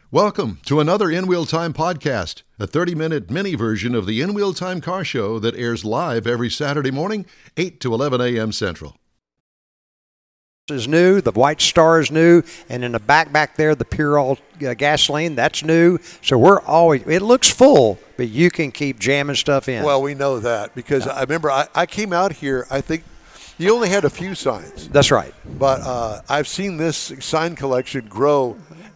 Welcome to another In Wheel Time podcast, a 30-minute mini version of the In Wheel Time car show that airs live every Saturday morning, 8 to 11 a.m. Central. Is new, the White Star is new, and in the back there, the Pure All gasoline, that's new. So we're always, it looks full, but you can keep jamming stuff in. Well, we know that because I remember I came out here, I think you only had a few signs. That's right. But I've seen this sign collection grow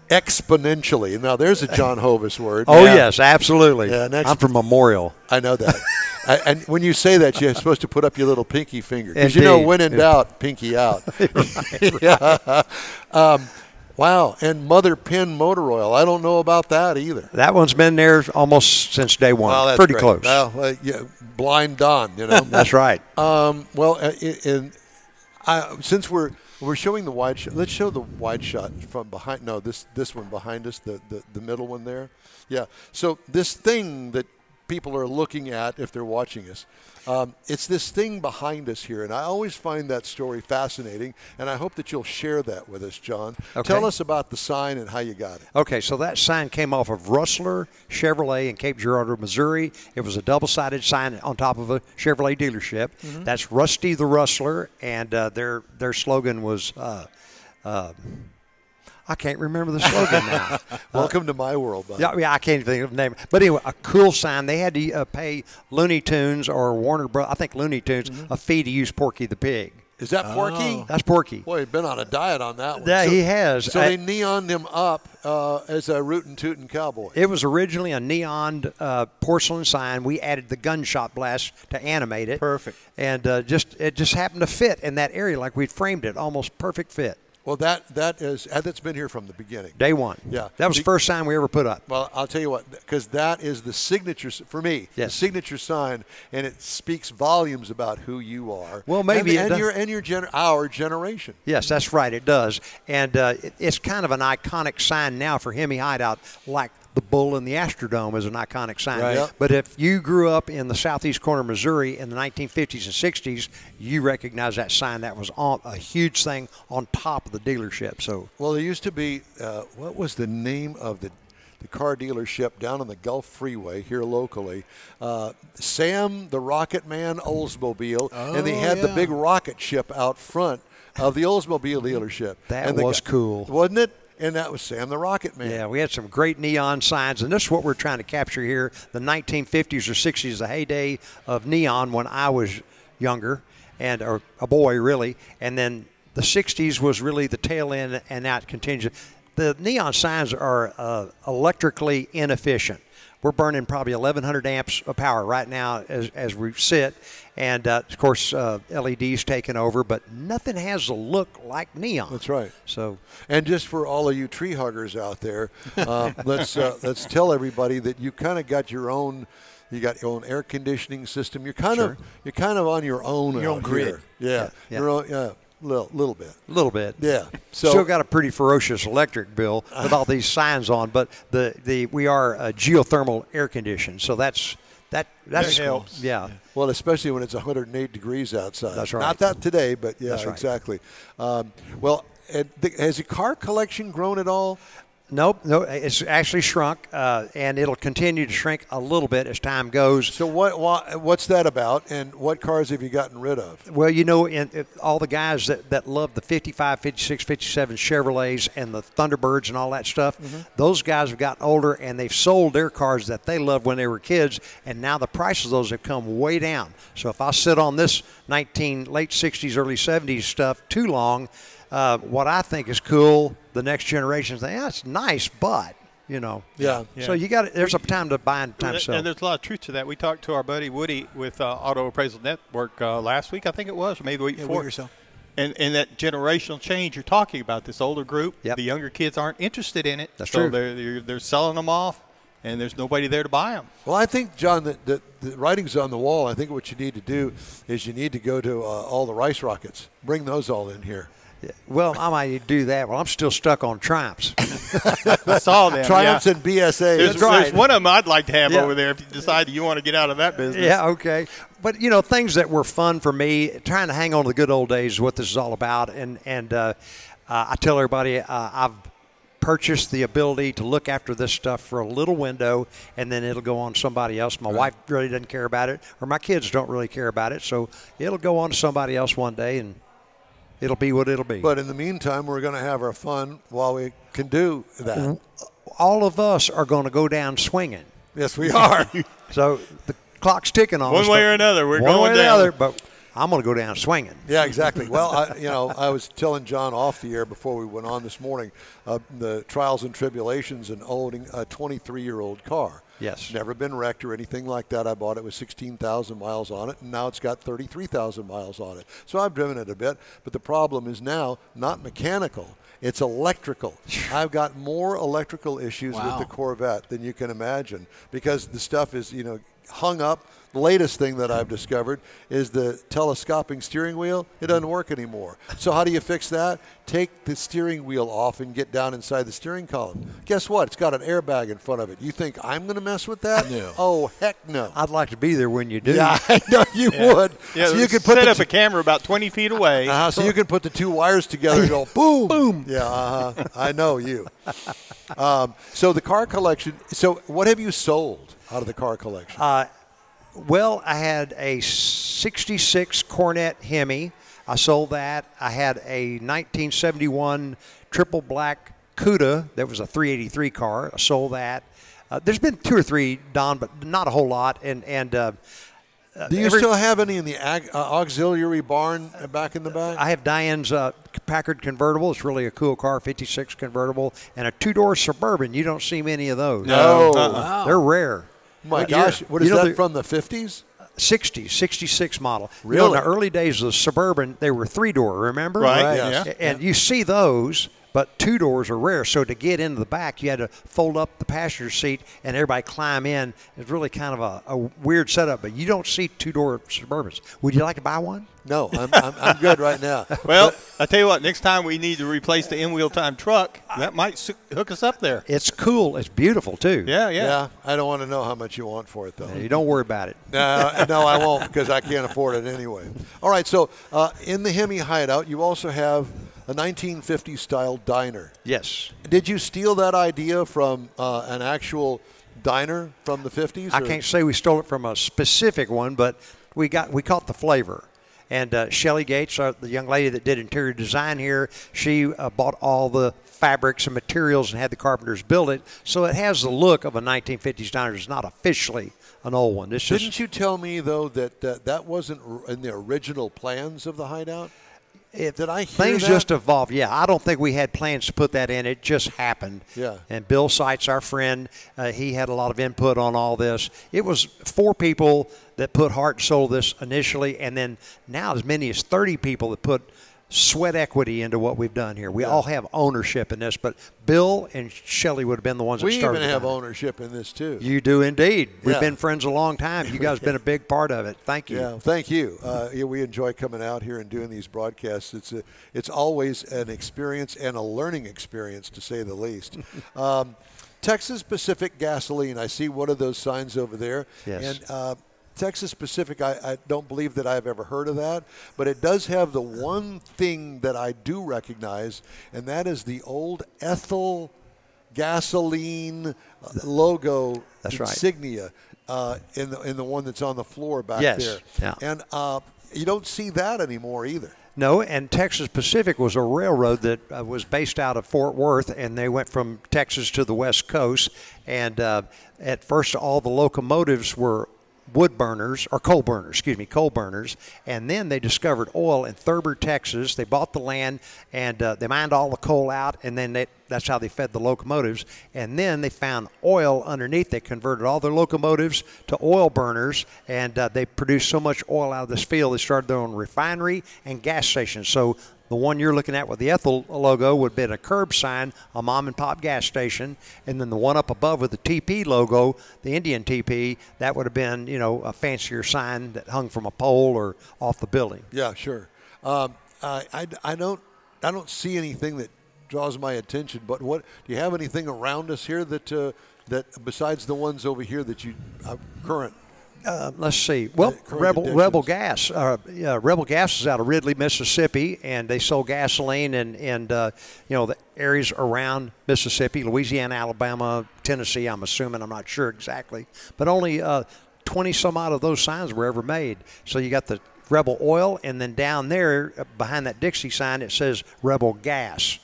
exponentially. Now, there's a John Hovis word. Oh, yeah. Yes, absolutely. Yeah, I'm from Memorial. I know that. And when you say that, you're supposed to put up your little pinky finger. Because when in doubt, pinky out. Right. Yeah. Wow. And Mother Pin Motor Oil. I don't know about that either. That one's been there almost since day one. Well, that's pretty great. close. Well, yeah, blind Don, you know. That's right. Since we're showing the wide shot, let's show the wide shot from behind. No, this one behind us, the middle one there. Yeah. So this thing that people are looking at if they're watching us, it's this thing behind us here, and I always find that story fascinating, and I hope that you'll share that with us, John. Okay. Tell us about the sign and how you got it. Okay, so that sign came off of Rustler Chevrolet in Cape Girardeau, Missouri. It was a double-sided sign on top of a Chevrolet dealership. Mm-hmm. That's Rusty the Rustler, and their slogan was I can't remember the slogan now. Welcome to my world, buddy. Yeah, I can't think of the name. But anyway, a cool sign. They had to pay Looney Tunes or Warner Bros. I think Looney Tunes a fee to use Porky the Pig. Is that Porky? Oh. That's Porky. Boy, he's been on a diet on that one. Yeah, he has. So they neoned him up as a rootin' tootin' cowboy. It was originally a neoned porcelain sign. We added the gunshot blast to animate it. Perfect. And it just happened to fit in that area like we'd framed it. Almost perfect fit. Well, that's been here from the beginning. Day one. Yeah. That was the first sign we ever put up. Well, I'll tell you what, because that is the signature, for me, yes. the signature sign, and it speaks volumes about who you are. Well, maybe our generation. Yes, that's right, it does. And it's kind of an iconic sign now for Hemi Hideout, like the bull in the Astrodome is an iconic sign. Right. Yep. But if you grew up in the southeast corner of Missouri in the 1950s and 60s, you recognize that sign. That was a huge thing on top of the dealership. So, well, there used to be, what was the name of the car dealership down on the Gulf Freeway here locally? Sam the Rocket Man Oldsmobile, and they had the big rocket ship out front of the Oldsmobile dealership. That was cool. Wasn't it? And that was Sam the Rocket Man. Yeah, we had some great neon signs, and this is what we're trying to capture here. The 1950s or 60s, the heyday of neon when I was younger, or a boy really, and then the 60s was really the tail end, and now it continues. The neon signs are electrically inefficient. We're burning probably 1,100 amps of power right now as we sit. And, of course, LEDs taking over, but nothing has a look like neon. That's right. So, and just for all of you tree huggers out there, let's tell everybody that you kind of got your own. You got your own air conditioning system. You're kind of on your own. Your own grid. Yeah. Your own. Yeah. Little bit. A little bit. Yeah. So still got a pretty ferocious electric bill with all these signs on, but we are geothermal air conditioned, so that helps. Yeah. Well, especially when it's 108 degrees outside. That's right. Not that today, but yeah, that's right. Exactly. Well, has the car collection grown at all? Nope. No, it's actually shrunk, and it'll continue to shrink a little bit as time goes. So what's that about, and what cars have you gotten rid of? Well, all the guys that love the 55, 56, 57 Chevrolets and the Thunderbirds and all that stuff, those guys have gotten older, and they've sold their cars that they loved when they were kids, and now the prices of those have come way down. So if I sit on this late 60s, early 70s stuff too long, what I think is cool, the next generation think, it's nice, but, Yeah. So there's a time to buy and time to sell. And there's a lot of truth to that. We talked to our buddy Woody with Auto Appraisal Network last week, I think it was, or maybe the week before. A week or so. And that generational change you're talking about, this older group, Yep. the younger kids aren't interested in it. That's so true. They're selling them off, and there's nobody there to buy them. Well, I think, John, that the writing's on the wall. I think what you need to do is you need to go to all the Rice Rockets. Bring those all in here. Well, I might do that. Well, I'm still stuck on Triumphs. I saw them. Triumphs and BSA. There's one of them I'd like to have over there if you decide you want to get out of that business. Yeah, okay. But, things that were fun for me, trying to hang on to the good old days is what this is all about. And I tell everybody I've purchased the ability to look after this stuff for a little window, and then it'll go on to somebody else. My wife really doesn't care about it, or my kids don't really care about it, so it'll go on to somebody else one day, and it'll be what it'll be. But in the meantime, we're going to have our fun while we can do that. All of us are going to go down swinging. Yes, we are. So the clock's ticking on us. One way or another, we're one going way or the down. other, but I'm going to go down swinging. Yeah, exactly. Well, I was telling John off the air before we went on this morning the trials and tribulations in owning a 23-year-old car. Yes. Never been wrecked or anything like that. I bought it with 16,000 miles on it, and now it's got 33,000 miles on it. So I've driven it a bit, but the problem is now not mechanical. It's electrical. I've got more electrical issues with the Corvette than you can imagine because the stuff is, hung up. The latest thing that I've discovered is the telescoping steering wheel. It doesn't work anymore. So how do you fix that? Take the steering wheel off and get down inside the steering column. Guess what? It's got an airbag in front of it. You think I'm going to mess with that? No. Oh, heck no. I'd like to be there when you do. Yeah, I know you would. Yeah, so you could put set up a camera about 20 feet away. so you can put the two wires together and go boom, boom. Yeah, I know you. So the car collection. So what have you sold out of the car collection? Well, I had a 66 Cornet Hemi. I sold that. I had a 1971 triple black Cuda that was a 383 car. I sold that. There's been 2 or 3, Don, but not a whole lot. And do you still have any in the auxiliary barn back in the back? I have Diane's Packard convertible. It's really a cool car, 56 convertible, and a 2-door Suburban. You don't see many of those. No. Wow. They're rare. My gosh, what is that from the 50s? 60, 66 model. Really? In the early days of the Suburban, they were 3-door, remember? Right, Yes. yeah. And you see those, but 2 doors are rare. So to get into the back, you had to fold up the passenger seat and everybody climb in. It's really kind of a weird setup, but you don't see 2-door Suburbans. Would you like to buy one? No, I'm good right now. Well, I tell you what, next time we need to replace the in-wheel time truck, that might hook us up there. It's cool. It's beautiful, too. Yeah. I don't want to know how much you want for it, though. You don't worry about it. No, I won't because I can't afford it anyway. All right, so in the Hemi Hideout, you also have a 1950s style diner. Yes. Did you steal that idea from an actual diner from the 50s? I can't say we stole it from a specific one, but we caught the flavor. And Shelley Gates, the young lady that did interior design here, she bought all the fabrics and materials and had the carpenters build it. So it has the look of a 1950s diner. It's not officially an old one. Didn't you tell me, though, that that wasn't in the original plans of the Hideout? Did I hear Things that? just evolved. Yeah, I don't think we had plans to put that in. It just happened. Yeah. And Bill Seitz, our friend, he had a lot of input on all this. It was 4 people that put heart and soul this initially, and then now as many as 30 people that put sweat equity into what we've done here. We all have ownership in this, but Bill and Shelley would have been the ones that started. We even have it. ownership in this, too. You do indeed. We've Yeah. been friends a long time. You guys have been a big part of it. Thank you. Yeah, thank you. We enjoy coming out here and doing these broadcasts. It's always an experience and a learning experience, to say the least. Texas Pacific Gasoline. I see one of those signs over there. Yes. And Texas Pacific, I don't believe that I've ever heard of that, but it does have the one thing that I do recognize, and that is the old Ethel gasoline logo insignia in the one that's on the floor back there. Yeah. And you don't see that anymore either. No, and Texas Pacific was a railroad that was based out of Fort Worth, and they went from Texas to the West Coast. And at first, all the locomotives were wood burners, or coal burners. And then they discovered oil in Thurber, Texas. They bought the land, and they mined all the coal out, and then that's how they fed the locomotives. And then they found oil underneath. They converted all their locomotives to oil burners, and they produced so much oil out of this field, they started their own refinery and gas stations. So the one you're looking at with the Ethel logo would have been a curb sign, a mom-and-pop gas station, and then the one up above with the TP logo, the Indian TP, that would have been, a fancier sign that hung from a pole or off the building. Yeah, sure. I don't see anything that draws my attention. But do you have anything around us here that besides the ones over here that you current Let's see. Well, Rebel Gas. Rebel Gas is out of Ridley, Mississippi, and they sold gasoline in the areas around Mississippi, Louisiana, Alabama, Tennessee. I'm assuming. I'm not sure exactly, but only 20 some odd of those signs were ever made. So you got the Rebel Oil, and then down there behind that Dixie sign it says Rebel Gas.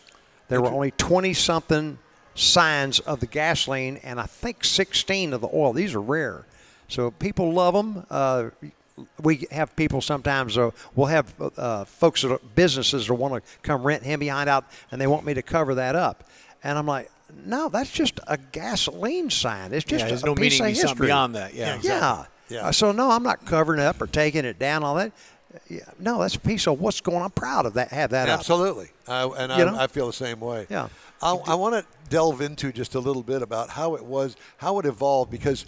There were only 20 something signs of the gasoline, and I think 16 of the oil. These are rare. So people love them. We have people sometimes, we'll have folks, businesses that want to come rent Hemi Hideout, and they want me to cover that up. And I'm like, no, that's just a gasoline sign. It's just there's a no piece meaning of history. beyond that. Yeah, exactly. Yeah. So, no, I'm not covering it up or taking it down, all that. Yeah, no, that's a piece of what's going on. I'm proud of that, have that Absolutely. I feel the same way. Yeah. I want to delve into just a little bit about how it evolved, because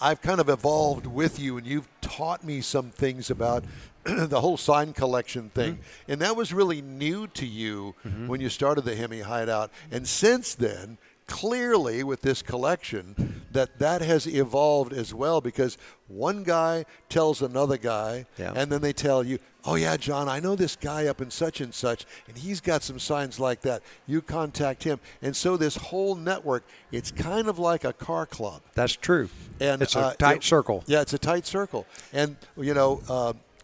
I've kind of evolved with you, and you've taught me some things about the whole sign collection thing. And that was really new to you when you started the Hemi Hideout. And since then, clearly with this collection, that has evolved as well, because one guy tells another guy, and then they tell you, oh, yeah, John, I know this guy up in such and such, and he's got some signs like that. You contact him. And so this whole network, it's kind of like a car club. That's true. And it's a tight circle. Yeah, it's a tight circle. And,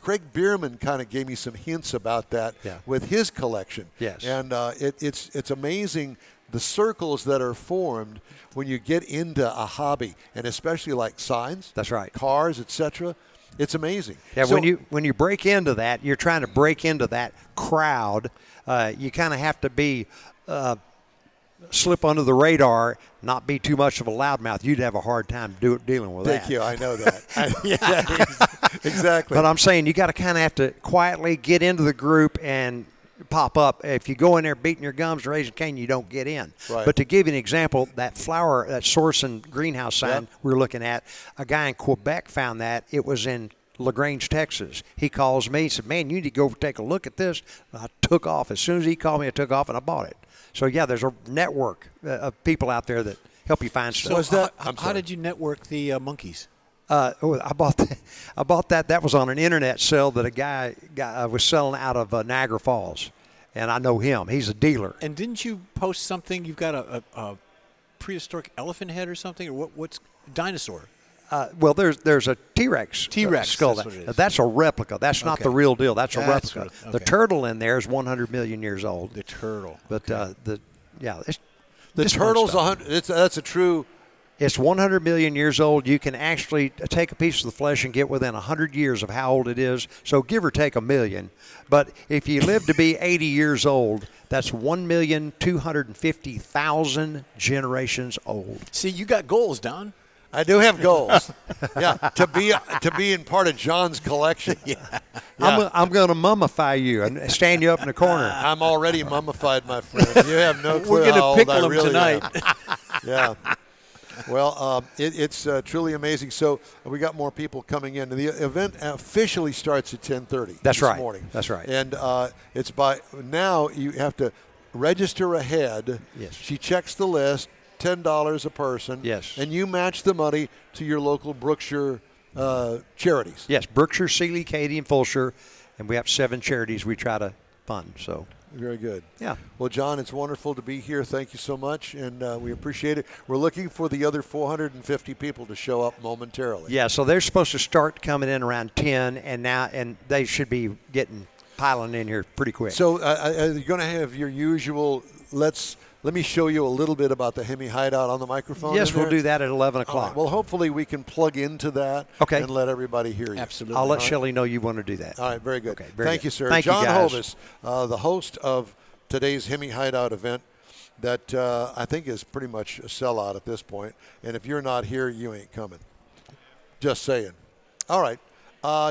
Craig Bierman kind of gave me some hints about that with his collection. Yes. And it's amazing the circles that are formed when you get into a hobby, and especially like signs. That's right. Cars, etc. It's amazing. Yeah, so, when you break into that, you're trying to break into that crowd. You kind of have to be slip under the radar, not be too much of a loudmouth. You'd have a hard time dealing with that. Thank you. I know that. Exactly. But I'm saying you got to kind of have to quietly get into the group and pop up. If you go in there beating your gums and raising cane, you don't get in. Right. But to give you an example, that flower, that source and greenhouse sign we're looking at, a guy in Quebec found that. It was in Lagrange, Texas. He calls me, he said, man, you need to go take a look at this. I took off. As soon as he called me, I took off and I bought it. So, yeah, there's a network of people out there that help you find stuff. So how did you network the monkeys? I bought that. That was on an internet sale that a guy was selling out of Niagara Falls, and I know him. He's a dealer. And didn't you post something? You've got a prehistoric elephant head or something, or what's dinosaur? Well, there's a T-Rex skull. That's what it is. That's a replica. That's not the real deal. That's a replica. Okay. The turtle in there is 100 million years old. The turtle. But okay. The turtle's 100. That's a true. It's 100 million years old. You can actually take a piece of the flesh and get within 100 years of how old it is. So give or take a million. But if you live to be 80 years old, that's 1,250,000 generations old. See, you got goals, Don. I do have goals. To be in part of John's collection. I'm going to mummify you and stand you up in the corner. I'm already mummified, my friend. You have no clue. We're going how to pickle old I him really tonight. Yeah. Well, it's truly amazing. So we got more people coming in. The event officially starts at 10:30 this morning. That's right. And it's by now you have to register ahead. Yes. She checks the list, $10 a person. Yes. And you match the money to your local Brookshire charities. Yes, Brookshire, Sealy, Katy, and Fulshire. And we have 7 charities we try to fund. So. Very good. Yeah. Well, John, it's wonderful to be here. Thank you so much, and we appreciate it. We're looking for the other 450 people to show up momentarily. Yeah, so they're supposed to start coming in around 10, and they should be piling in here pretty quick. So you're going to have your usual, let me show you a little bit about the Hemi Hideout on the microphone. Yes, we'll do that at 11 o'clock. Right. Well, hopefully we can plug into that and let everybody hear you. Absolutely. I'll let Shelley know you want to do that. All right, very good. Okay, Thank you, sir. Thank John you, guys. Hovis, the host of today's Hemi Hideout event that I think is pretty much a sellout at this point. And if you're not here, you ain't coming. Just saying. All right.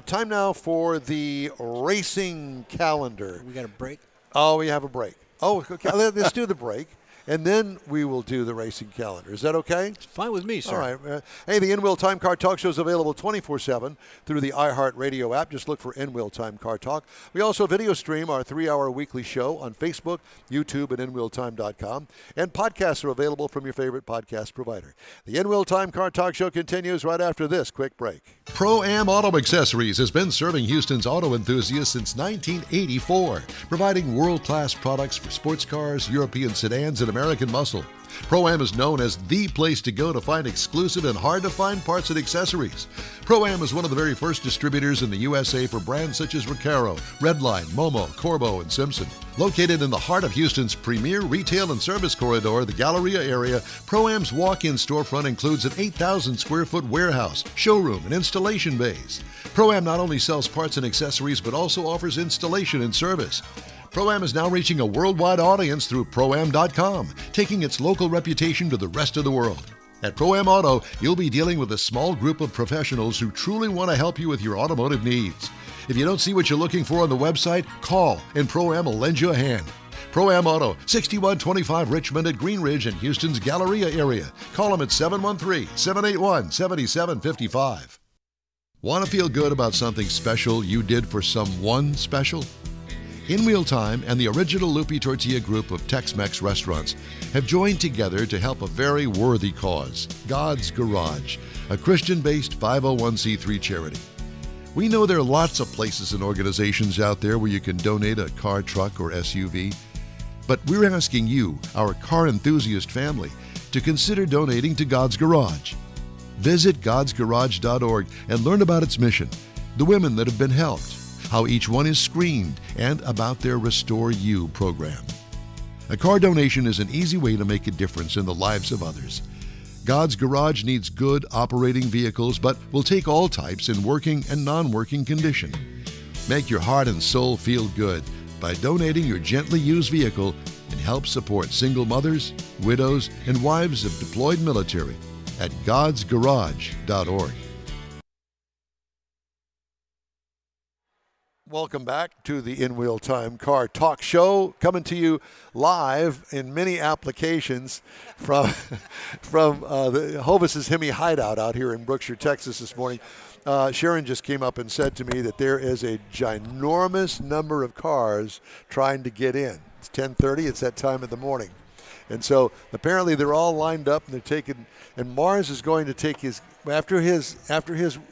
Time now for the racing calendar. We got a break? Oh, we have a break. Oh, okay. Let's do the break. and then we will do the racing calendar. Is that okay? It's fine with me, sir. All right. Hey, the In-Wheel Time Car Talk Show is available 24/7 through the iHeartRadio app. Just look for In-Wheel Time Car Talk. We also video stream our 3-hour weekly show on Facebook, YouTube, and InWheelTime.com. And podcasts are available from your favorite podcast provider. The In-Wheel Time Car Talk Show continues right after this quick break. Pro-Am Auto Accessories has been serving Houston's auto enthusiasts since 1984, providing world-class products for sports cars, European sedans, and American muscle. Pro-Am is known as the place to go to find exclusive and hard-to-find parts and accessories. Pro-Am is one of the very first distributors in the USA for brands such as Recaro, Redline, Momo, Corbo, and Simpson. Located in the heart of Houston's premier retail and service corridor, the Galleria area, Pro-Am's walk-in storefront includes an 8,000-square-foot warehouse, showroom, and installation bays. Pro-Am not only sells parts and accessories, but also offers installation and service. Pro-Am is now reaching a worldwide audience through Pro-Am.com, taking its local reputation to the rest of the world. At Pro-Am Auto, you'll be dealing with a small group of professionals who truly want to help you with your automotive needs. If you don't see what you're looking for on the website, call and Pro-Am will lend you a hand. Pro-Am Auto, 6125 Richmond at Green Ridge in Houston's Galleria area. Call them at 713-781-7755. Want to feel good about something special you did for someone special? In-Wheel Time and the original Lupi Tortilla group of Tex-Mex restaurants have joined together to help a very worthy cause, God's Garage, a Christian-based 501c3 charity. We know there are lots of places and organizations out there where you can donate a car, truck, or SUV, but we're asking you, our car enthusiast family, to consider donating to God's Garage. Visit godsgarage.org and learn about its mission, the women that have been helped, how each one is screened, and about their Restore You program. A car donation is an easy way to make a difference in the lives of others. God's Garage needs good operating vehicles, but will take all types in working and non-working condition. Make your heart and soul feel good by donating your gently used vehicle and help support single mothers, widows, and wives of deployed military at godsgarage.org. Welcome back to the In-Wheel Time Car Talk Show, coming to you live in many applications from the Hovis's Hemi Hideout out here in Brookshire, Texas this morning. Sharon just came up and said to me that there is a ginormous number of cars trying to get in. It's 10:30. It's that time of the morning. And so apparently they're all lined up and they're taking, and Mars is going to take his, after his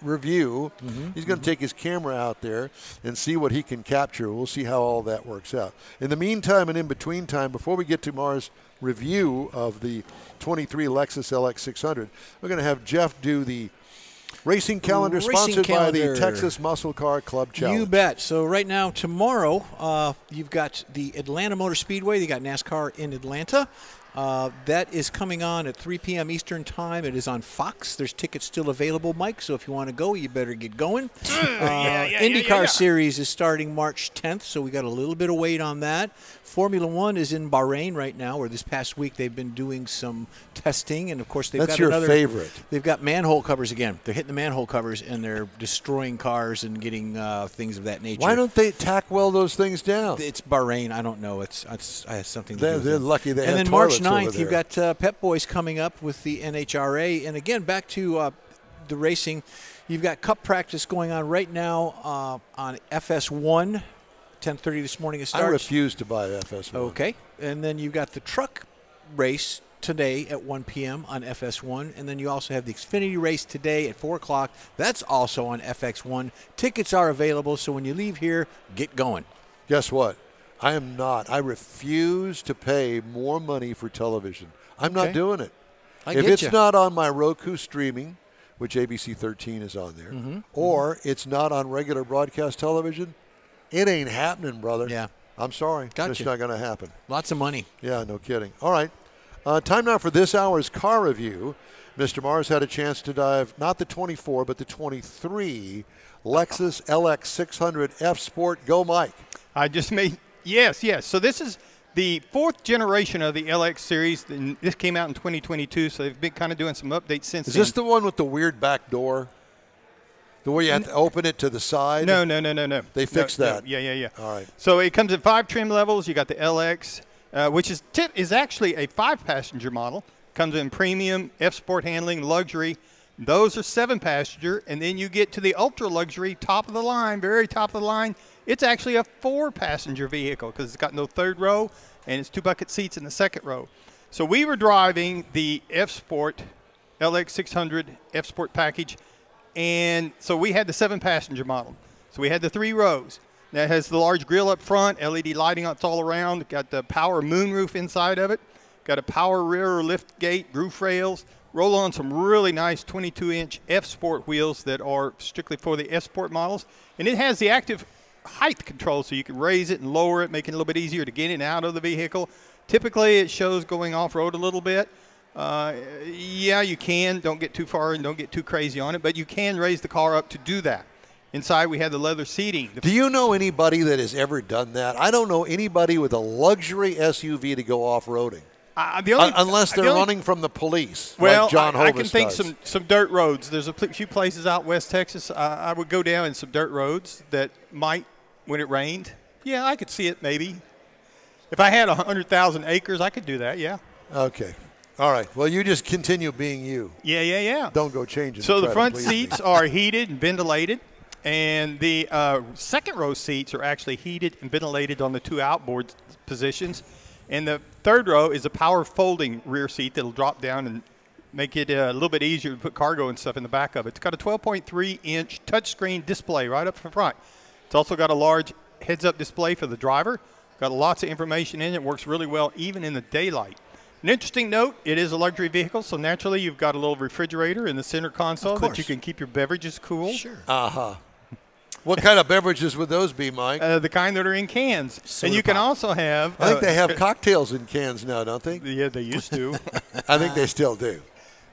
review, he's going to take his camera out there and see what he can capture. We'll see how all that works out. In the meantime and in between time, before we get to Mars' review of the 23 Lexus LX600, we're going to have Jeff do the racing calendar sponsored by the Texas Muscle Car Club Challenge. You bet. So right now, tomorrow, you've got the Atlanta Motor Speedway. You got NASCAR in Atlanta. That is coming on at 3 p.m. Eastern Time. It is on Fox. There's tickets still available, Mike, so if you want to go, you better get going. IndyCar Series is starting March 10th, so we got a little bit of wait on that. Formula One is in Bahrain right now, where this past week they've been doing some testing, and of course they've got another. That's your favorite. They've got manhole covers again. They're hitting the manhole covers, and they're destroying cars and getting things of that nature. Why don't they tack weld those things down? It's Bahrain. I don't know. It's has something to do with it. They're lucky they have And then toilets March 9th, over there. you've got Pep Boys coming up with the NHRA. And again, back to the racing, you've got Cup practice going on right now on FS1. 10:30 this morning it starts. I refuse to buy FS1. Okay. And then you've got the truck race today at 1 p.m. on FS1. And then you also have the Xfinity race today at 4 o'clock. That's also on FX1. Tickets are available, so when you leave here, get going. Guess what? I am not. I refuse to pay more money for television. I'm not doing it. If it's not on my Roku streaming, which ABC 13 is on there, or it's not on regular broadcast television, it ain't happening, brother. Yeah. I'm sorry. Gotcha. It's not going to happen. Lots of money. Yeah, no kidding. All right. Time now for this hour's car review. Mr. Mars had a chance to dive, not the 24, but the 23 Lexus LX600 F Sport. Go, Mike. I just made, yes. So this is the 4th generation of the LX series. This came out in 2022, so they've been kind of doing some updates since then. Is this the one with the weird back door? The way you have to open it to the side? No. They fixed that. Yeah. All right. So it comes in 5 trim levels. You got the LX, which is actually a 5-passenger model. Comes in premium, F-Sport handling, luxury. Those are 7-passenger, and then you get to the ultra luxury, top of the line, very top of the line. It's actually a 4-passenger vehicle because it's got no third row, and it's 2 bucket seats in the second row. So we were driving the F-Sport LX600 F-Sport package, and so we had the 7-passenger model. So we had the 3 rows. That has the large grille up front, LED lighting it's all around. Got the power moonroof inside of it. Got a power rear lift gate, roof rails. Roll on some really nice 22-inch F-Sport wheels that are strictly for the F-Sport models. And it has the active height control, so you can raise it and lower it, making it a little bit easier to get in and out of the vehicle. Typically, it shows going off-road a little bit. Yeah, you can. Don't get too far and don't get too crazy on it, but you can raise the car up to do that. Inside, we have the leather seating. Do you know anybody that has ever done that? I don't know anybody with a luxury SUV to go off-roading. Unless they're running from the police, well, like John Hovis I can think does. some dirt roads. There's a few places out west Texas. I would go down in some dirt roads that might, when it rained. Yeah, I could see it maybe. If I had 100,000 acres, I could do that, yeah. Okay. All right. Well, you just continue being you. Yeah. Don't go changing. So the front seats are heated and ventilated, and the second row seats are actually heated and ventilated on the 2 outboard positions. And the third row is a power folding rear seat that'll drop down and make it a little bit easier to put cargo and stuff in the back of it. It's got a 12.3-inch touchscreen display right up front. It's also got a large heads-up display for the driver. Got lots of information in it. Works really well even in the daylight. An interesting note, it is a luxury vehicle, so naturally you've got a little refrigerator in the center console that you can keep your beverages cool. Sure. Uh-huh. What kind of beverages would those be, Mike? The kind that are in cans. And you can also have... I think they have cocktails in cans now, don't they? Yeah, they used to. I think they still do.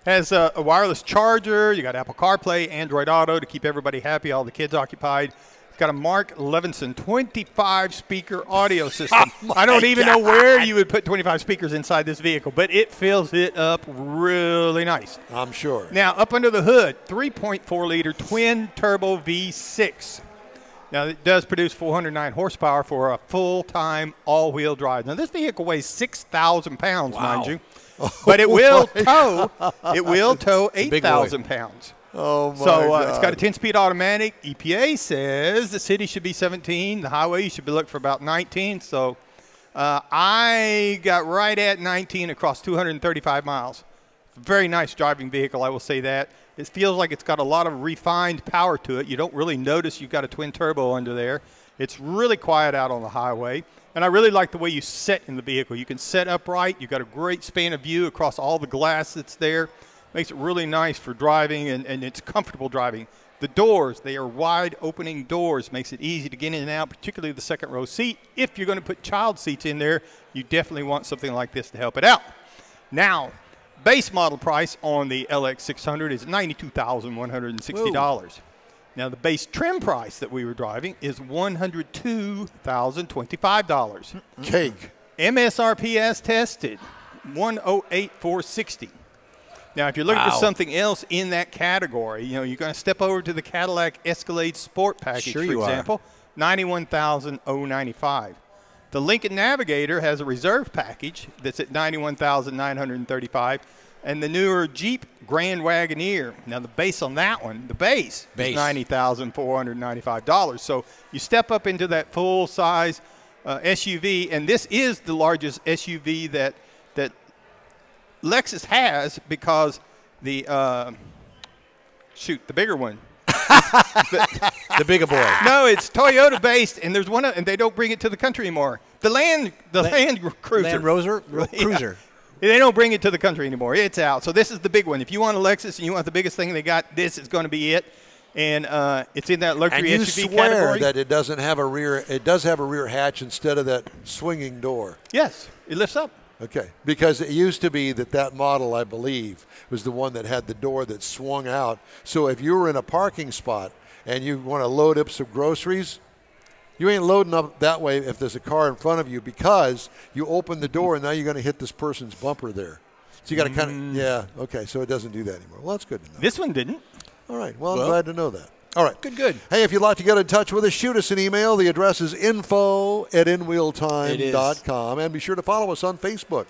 Has a wireless charger. You got Apple CarPlay, Android Auto to keep everybody happy, all the kids occupied. It's got a Mark Levinson 25-speaker audio system. I don't even know where you would put 25 speakers inside this vehicle, but it fills it up really nice. I'm sure. Now, up under the hood, 3.4-liter twin-turbo V6. Now, it does produce 409 horsepower for a full-time all-wheel drive. Now, this vehicle weighs 6,000 pounds, mind you, but it will tow. It will tow 8,000 pounds. Oh, my God. It's got a 10-speed automatic. EPA says the city should be 17. The highway, you should be looking for about 19. So I got right at 19 across 235 miles. Very nice driving vehicle, I will say that. It feels like it's got a lot of refined power to it. You don't really notice you've got a twin turbo under there. It's really quiet out on the highway. And I really like the way you sit in the vehicle. You can sit upright. You've got a great span of view across all the glass that's there. Makes it really nice for driving, and it's comfortable driving. The doors, they are wide opening doors. Makes it easy to get in and out, particularly the second row seat. If you're going to put child seats in there, you definitely want something like this to help it out. Now, base model price on the LX600 is $92,160. Now, the base trim price that we were driving is $102,025. Cake. MSRP as tested, $108,460. Now, if you're looking for something else in that category, you know, you're going to step over to the Cadillac Escalade Sport package, for example, $91,095. The Lincoln Navigator has a reserve package that's at $91,935, and the newer Jeep Grand Wagoneer. Now, the base on that one, is $90,495. So you step up into that full-size SUV, and this is the largest SUV that Lexus has, because the bigger one. The bigger boy. No, it's Toyota based, and there's one, and they don't bring it to the country anymore. The Land Cruiser. Land Rover Cruiser. Yeah. They don't bring it to the country anymore. It's out. So this is the big one. If you want a Lexus and you want the biggest thing they got, this is going to be it. And it's in that luxury SUV category. And you swear that it doesn't have a rear. It does have a rear hatch instead of that swinging door. Yes, it lifts up. Okay, because it used to be that model, I believe, was the one that had the door that swung out. So if you were in a parking spot and you want to load up some groceries, you ain't loading up that way if there's a car in front of you, because you open the door and now you're going to hit this person's bumper there. So you got to kind of, okay, so it doesn't do that anymore. Well, that's good to know. This one didn't. All right, well, I'm glad to know that. All right. Good. Hey, if you'd like to get in touch with us, shoot us an email. The address is info@inwheeltime.com. And be sure to follow us on Facebook.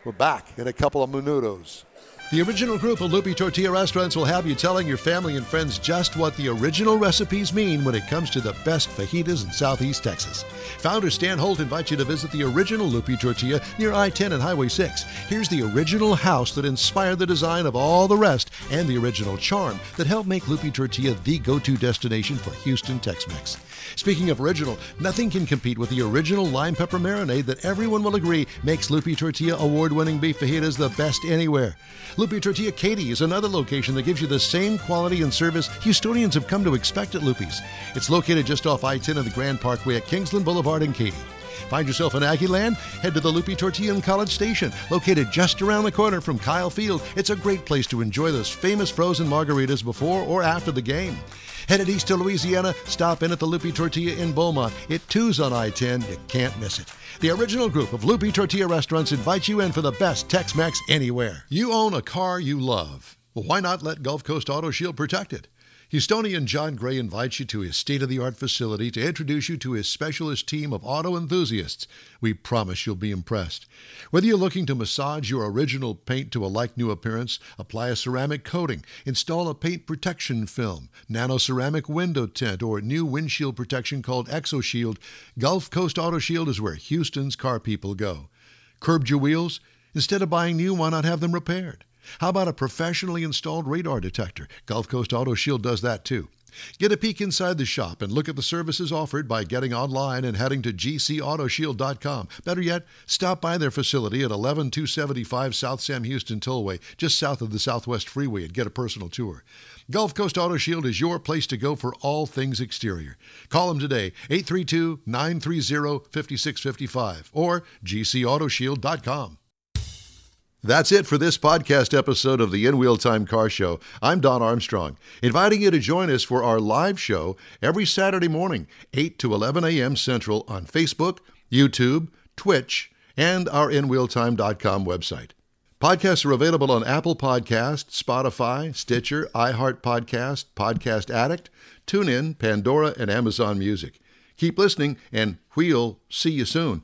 We're back in a couple of minutos. The original group of Lupi Tortilla restaurants will have you telling your family and friends just what the original recipes mean when it comes to the best fajitas in Southeast Texas. Founder Stan Holt invites you to visit the original Lupi Tortilla near I-10 and Highway 6. Here's the original house that inspired the design of all the rest and the original charm that helped make Lupi Tortilla the go-to destination for Houston Tex-Mex. Speaking of original, nothing can compete with the original lime pepper marinade that everyone will agree makes Lupi Tortilla award-winning beef fajitas the best anywhere. Lupi Tortilla Katy is another location that gives you the same quality and service Houstonians have come to expect at Lupi's. It's located just off I-10 and the Grand Parkway at Kingsland Boulevard in Katy. Find yourself in Aggie Land? Head to the Lupi Tortilla in College Station, located just around the corner from Kyle Field. It's a great place to enjoy those famous frozen margaritas before or after the game. Headed east to Louisiana, stop in at the Lupi Tortilla in Beaumont. It too's on I-10. You can't miss it. The original group of Lupi Tortilla restaurants invites you in for the best Tex-Mex anywhere. You own a car you love. Well, why not let Gulf Coast Auto Shield protect it? Houstonian John Gray invites you to his state-of-the-art facility to introduce you to his specialist team of auto enthusiasts. We promise you'll be impressed. Whether you're looking to massage your original paint to a like-new appearance, apply a ceramic coating, install a paint protection film, nano-ceramic window tint, or new windshield protection called ExoShield, Gulf Coast Auto Shield is where Houston's car people go. Curbed your wheels? Instead of buying new, why not have them repaired? How about a professionally installed radar detector? Gulf Coast Auto Shield does that too. Get a peek inside the shop and look at the services offered by getting online and heading to gcautoshield.com. Better yet, stop by their facility at 11275 South Sam Houston Tollway, just south of the Southwest Freeway, and get a personal tour. Gulf Coast Auto Shield is your place to go for all things exterior. Call them today, 832-930-5655 or gcautoshield.com. That's it for this podcast episode of the In Wheel Time Car Show. I'm Don Armstrong, inviting you to join us for our live show every Saturday morning, 8 to 11 a.m. Central on Facebook, YouTube, Twitch, and our InWheelTime.com website. Podcasts are available on Apple Podcasts, Spotify, Stitcher, iHeart Podcast, Podcast Addict, TuneIn, Pandora, and Amazon Music. Keep listening, and we'll see you soon.